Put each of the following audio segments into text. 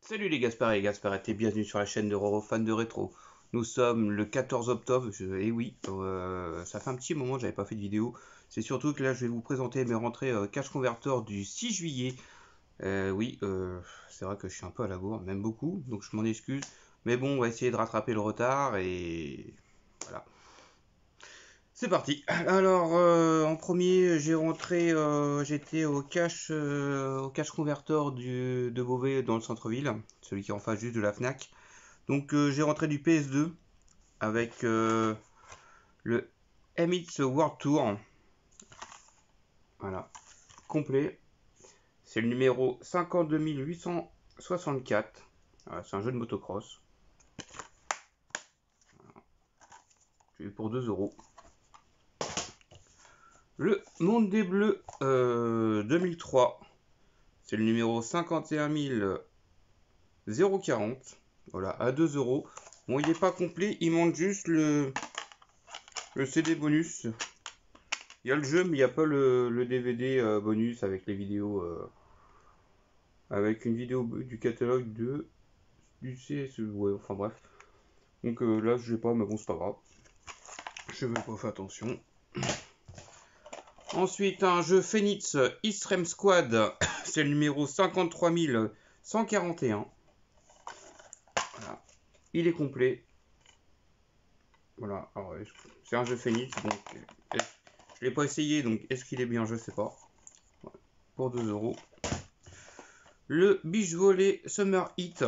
Salut les Gasparets et Gasparettes et bienvenue sur la chaîne de Roro Fan de Rétro. Nous sommes le 14 octobre, et oui, ça fait un petit moment que j'avais pas fait de vidéo. C'est surtout que là je vais vous présenter mes rentrées Cash Converter du 6 juillet. Oui, c'est vrai que je suis un peu à la bourre, même beaucoup, donc je m'en excuse. Mais bon, on va essayer de rattraper le retard et voilà. C'est parti. Alors, en premier, j'étais au cash converter de Beauvais dans le centre-ville, celui qui est en face juste de la Fnac. Donc, j'ai rentré du PS2 avec le MX World Tour. Voilà, complet. C'est le numéro 52864. Voilà, c'est un jeu de motocross. J'ai eu pour 2 euros. Le Monde des Bleus 2003. C'est le numéro 51040. Voilà, à 2 euros. Bon, il n'est pas complet, il manque juste le CD bonus. Il y a le jeu, mais il n'y a pas le DVD bonus avec les vidéos. Avec une vidéo du catalogue du CS. Ouais, enfin bref. Donc là, je sais pas, mais bon, c'est pas grave. Je vais pas faire attention. Ensuite, un jeu Phoenix Extreme Squad. C'est le numéro 53141. Voilà. Il est complet. Voilà. C'est un jeu Phoenix. Donc, je l'ai pas essayé. Donc, est-ce qu'il est bien? Je sais pas. Voilà. Pour 2 euros. Le Beach Volley Summer Heat.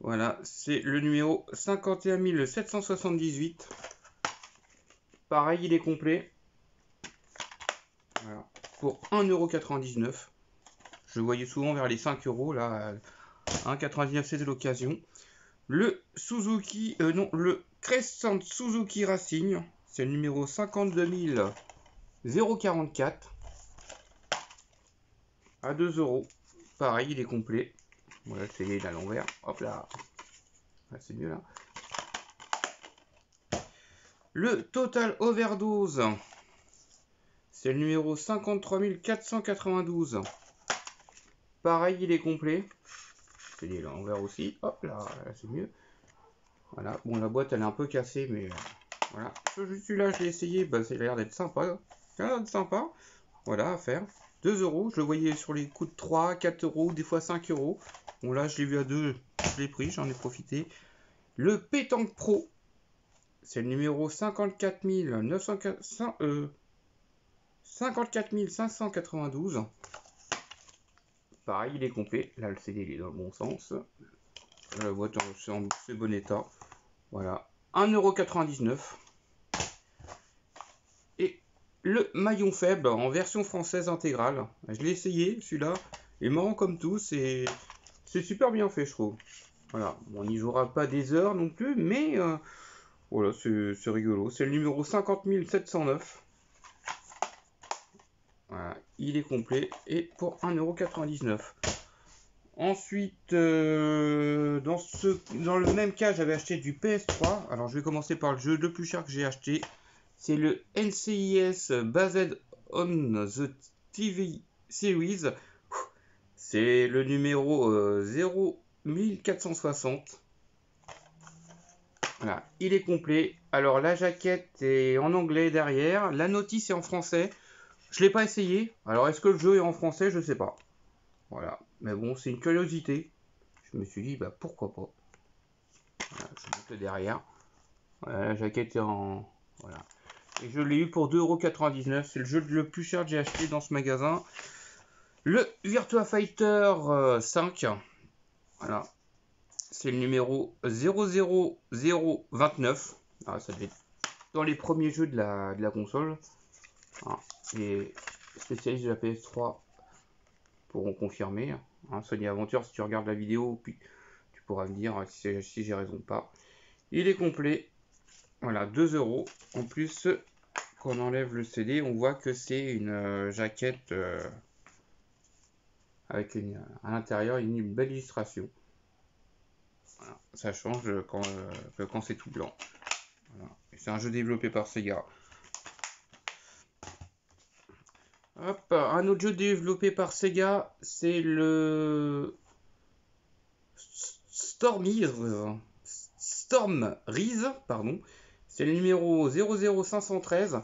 Voilà. C'est le numéro 51778. Pareil, il est complet. Voilà. Pour 1,99 €. Je voyais souvent vers les 5 euros. Là, 1,99 € c'était l'occasion. Le Suzuki, non, le Crescent Suzuki Racing, c'est le numéro 52044 à 2 euros. Pareil, il est complet. Voilà, c'est à l'envers. Hop là. Ah, c'est mieux là. Le Total Overdose, c'est le numéro 53492. Pareil, il est complet. C'est à l'envers aussi. Hop là, c'est mieux. Voilà. Bon, la boîte elle est un peu cassée, mais voilà. Celui-là, je l'ai essayé. Bah, ça a l'air d'être sympa. Ça a l'air d'être sympa. Voilà, à faire. 2 euros. Je le voyais sur les coups de 3, 4 euros, des fois 5 euros. Bon, là, je l'ai vu à 2. Je l'ai pris, j'en ai profité. Le Pétanque Pro, c'est le numéro 54 592. Pareil, il est complet. Là, le CD, il est dans le bon sens. La boîte c'est en bon état. Voilà. 1,99 €. Et le maillon faible en version française intégrale. Je l'ai essayé, celui-là. Il est marrant comme tout. C'est super bien fait, je trouve. Voilà. Bon, on n'y jouera pas des heures non plus, mais voilà, c'est rigolo. C'est le numéro 50709. Voilà, il est complet et pour 1,99 €. Ensuite, dans le même cas, j'avais acheté du PS3. Alors, je vais commencer par le jeu le plus cher que j'ai acheté. C'est le NCIS Based on the TV Series. C'est le numéro 01460. Voilà, il est complet. Alors, la jaquette est en anglais derrière. La notice est en français. Je ne l'ai pas essayé. Alors, est-ce que le jeu est en français? Je ne sais pas. Voilà. Mais bon, c'est une curiosité. Je me suis dit, bah pourquoi pas. Voilà, je monte le derrière. Voilà, la jaquette est en. Voilà. Et je l'ai eu pour 2,99 €. C'est le jeu le plus cher que j'ai acheté dans ce magasin. Le Virtua Fighter 5. Voilà. C'est le numéro 00029. Ah, ça devait être dans les premiers jeux de la console. Ah, les spécialistes de la PS3 pourront confirmer. Hein, Sony Aventure, si tu regardes la vidéo, puis tu pourras me dire si j'ai raison ou pas. Il est complet. Voilà, 2 euros. En plus, quand on enlève le CD, on voit que c'est une jaquette avec à l'intérieur une belle illustration. Voilà, ça change quand c'est tout blanc. Voilà. C'est un jeu développé par Sega. Hop, un autre jeu développé par Sega, c'est le Storm Reese, pardon. C'est le numéro 00513.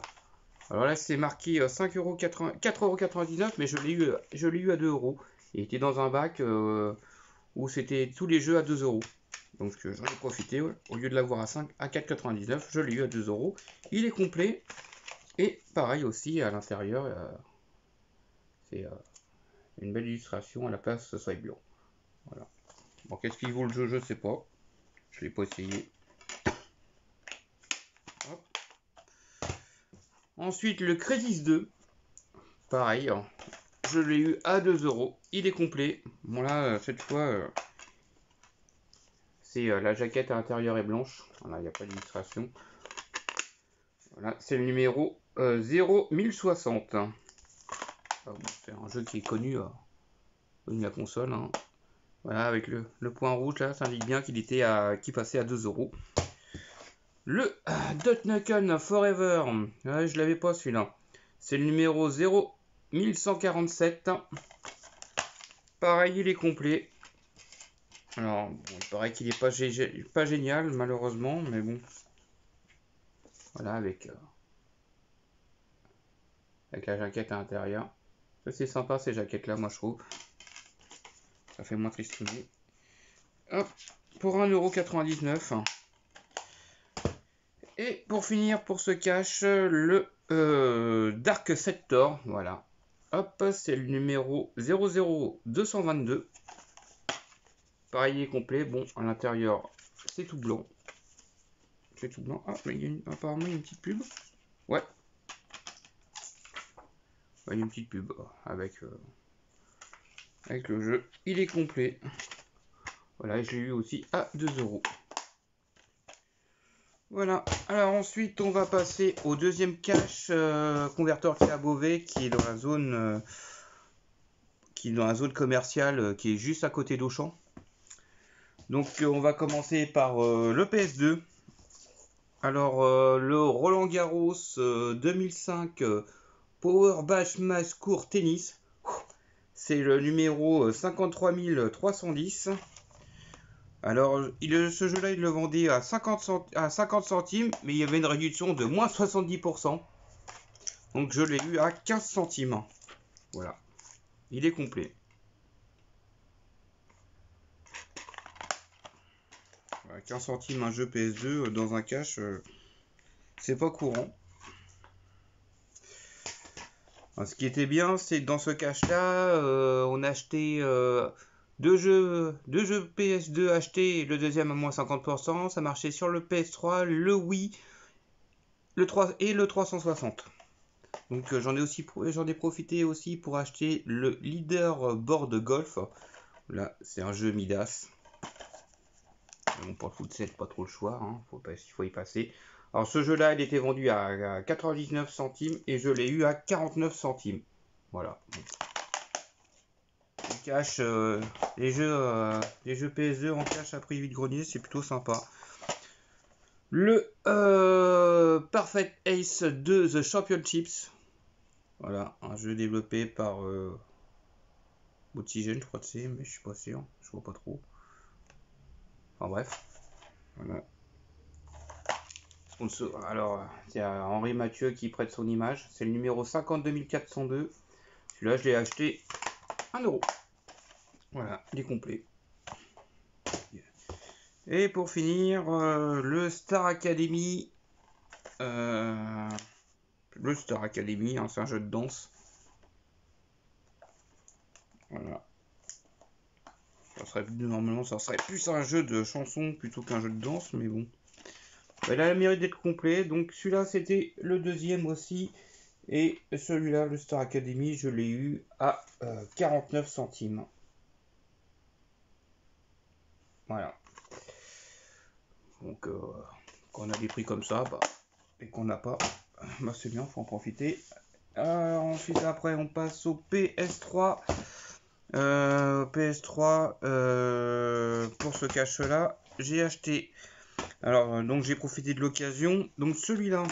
Alors là, c'est marqué 4,99€, mais je l'ai eu à 2 euros. Il était dans un bac où c'était tous les jeux à 2 euros. Donc j'en ai profité, ouais. Au lieu de l'avoir à 4,99€, je l'ai eu à 2 euros. Il est complet. Et pareil aussi à l'intérieur, c'est une belle illustration à la place ce soit blanc. Voilà. Bon, qu'est-ce qu'il vaut le jeu, je sais pas. Je l'ai pas essayé. Hop. Ensuite, le Crisis 2. Pareil, hein. Je l'ai eu à 2 euros. Il est complet. Bon là, cette fois, c'est la jaquette à l'intérieur est blanche. Voilà, il n'y a pas d'illustration. Voilà, c'est le numéro 01060. Ah, bon, c'est un jeu qui est connu de la console. Hein. Voilà, avec le point rouge là, ça indique bien qu'il passait à 2 euros. Le Duck Nukem Forever, ouais, je l'avais pas celui-là. C'est le numéro 01147. Pareil, il est complet. Alors, bon, il paraît qu'il est pas génial, malheureusement, mais bon. Voilà, avec la jaquette à l'intérieur. C'est sympa ces jaquettes-là, moi je trouve. Ça fait moins tristouner. Hop, pour 1,99€. Et pour finir, pour ce cache, le Dark Sector, voilà. Hop, c'est le numéro 00222. Pareil, il est complet. Bon, à l'intérieur, c'est tout blanc. C'est tout blanc. Ah, mais apparemment, il y a une petite pub. Ouais. Il y a une petite pub avec le jeu. Il est complet. Voilà, je l'ai eu aussi à 2 euros. Voilà, alors ensuite on va passer au deuxième cache converteur qui est à Beauvais, qui est dans la zone commerciale qui est juste à côté d'Auchan. Donc on va commencer par le PS2. Alors le Roland Garros 2005 Power Bash Match Court Tennis. C'est le numéro 53310. Alors, ce jeu-là, il le vendait à 50 centimes, mais il y avait une réduction de moins 70%. Donc, je l'ai eu à 15 centimes. Voilà. Il est complet. Voilà, 15 centimes un jeu PS2 dans un cache, c'est pas courant. Alors, ce qui était bien, c'est que dans ce cache-là, on achetait... Deux jeux PS2 achetés et le deuxième à moins 50%. Ça marchait sur le PS3, le Wii, le 3 et le 360. Donc j'en ai profité aussi pour acheter le Leaderboard Golf. Là, c'est un jeu Midas. Bon, pour le foot, c'est pas trop le choix. Hein. Il faut y passer. Alors ce jeu-là, il était vendu à 99 centimes et je l'ai eu à 49 centimes. Voilà. Cache les jeux PS2 en cache à prix vide-grenier, c'est plutôt sympa. Le Perfect Ace 2 The Championships, voilà, un jeu développé par Boutigen, je crois que c'est, mais je suis pas sûr, je vois pas trop. Enfin bref, voilà. Alors, il y a Henri Mathieu qui prête son image, c'est le numéro 52402. Celui-là, je l'ai acheté 1 €. Voilà, il est complet. Et pour finir, le Star Academy. Le Star Academy, hein, c'est un jeu de danse. Voilà. Normalement, ça serait plus un jeu de chansons plutôt qu'un jeu de danse, mais bon. Il a le mérite d'être complet. Donc celui-là, c'était le deuxième aussi. Et celui-là, le Star Academy, je l'ai eu à 49 centimes. Voilà. Donc, quand on a des prix comme ça, et qu'on n'a pas, c'est bien, faut en profiter. Ensuite, après, on passe au PS3. Pour ce cache-là, j'ai acheté. Alors, donc j'ai profité de l'occasion. Donc celui-là,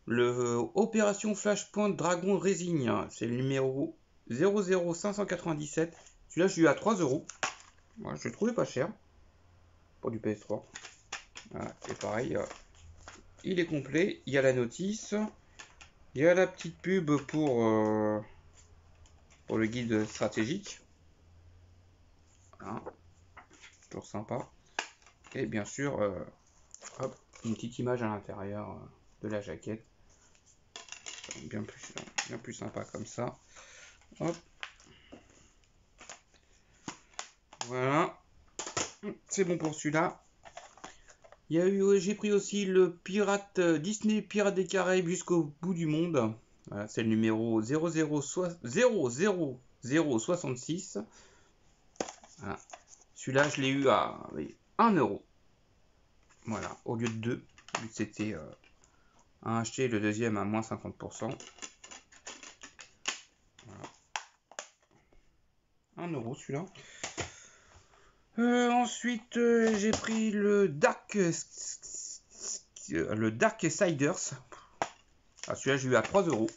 le Opération Flashpoint Dragon Racing, c'est le numéro 00597. Celui-là, je l'ai eu à 3 €. Moi, je le trouvais pas cher pour du PS3. Voilà, et pareil, il est complet. Il y a la notice. Il y a la petite pub pour le guide stratégique. Voilà. Toujours sympa. Et bien sûr, hop, une petite image à l'intérieur de la jaquette. Bien plus sympa comme ça. Hop. Voilà. C'est bon pour celui-là. Il y a eu, j'ai pris aussi le Pirate Disney Pirate des Caraïbes jusqu'au bout du monde. Voilà, c'est le numéro 00066. Voilà. Celui-là, je l'ai eu à 1 euro. Voilà, au lieu de 2. C'était un acheté, le deuxième à moins 50%. Voilà. 1 euro celui-là. Ensuite, j'ai pris le Dark Siders. Ah, celui-là, j'ai eu à 3 euros.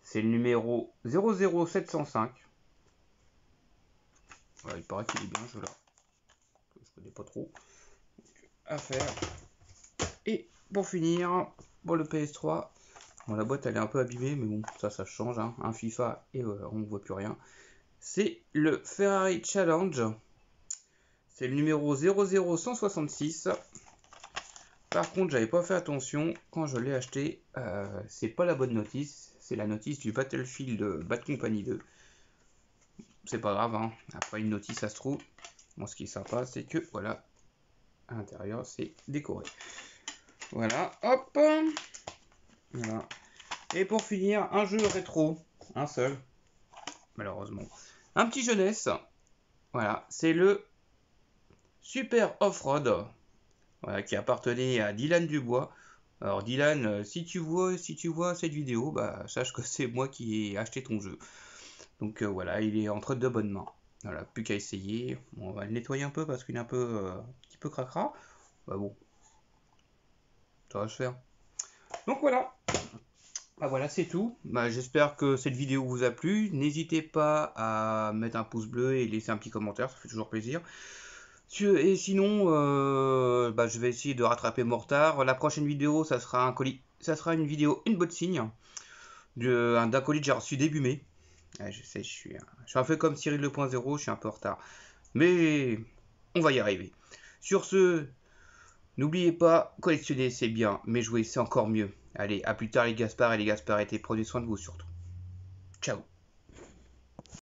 C'est le numéro 00705. Voilà, il paraît qu'il est bien, ce jeu-là. Je connais pas trop. À faire. Et pour finir, pour le PS3, bon, la boîte elle est un peu abîmée, mais bon, ça change. Hein. Un FIFA et on ne voit plus rien. C'est le Ferrari Challenge. C'est le numéro 00166. Par contre, j'avais pas fait attention quand je l'ai acheté. C'est pas la bonne notice. C'est la notice du Battlefield Bad Company 2. C'est pas grave, hein. Après une notice, ça se trouve. Bon, ce qui est sympa, c'est que voilà, à l'intérieur, c'est décoré. Voilà, hop. Voilà. Et pour finir, un jeu rétro, un seul, malheureusement. Un petit jeunesse. Voilà, c'est le Super Off-Road. Voilà, qui appartenait à Dylan Dubois. Alors Dylan, si tu vois cette vidéo, bah sache que c'est moi qui ai acheté ton jeu. Donc voilà, il est entre de bonnes mains. Voilà, plus qu'à essayer. Bon, on va le nettoyer un peu parce qu'il est un petit peu cracra. Bah bon, ça va se faire. Donc voilà. Bah voilà, c'est tout. Bah, j'espère que cette vidéo vous a plu. N'hésitez pas à mettre un pouce bleu et laisser un petit commentaire, ça fait toujours plaisir. Et sinon, bah, je vais essayer de rattraper mon retard. La prochaine vidéo, ça sera une vidéo unboxing d'un colis que j'ai reçu début mai. Ouais, je sais, je suis un peu comme Cyril 2.0, je suis un peu en retard. Mais on va y arriver. Sur ce, n'oubliez pas, collectionner c'est bien, mais jouer c'est encore mieux. Allez, à plus tard les Gaspard et les Gasparetti, prenez soin de vous surtout. Ciao.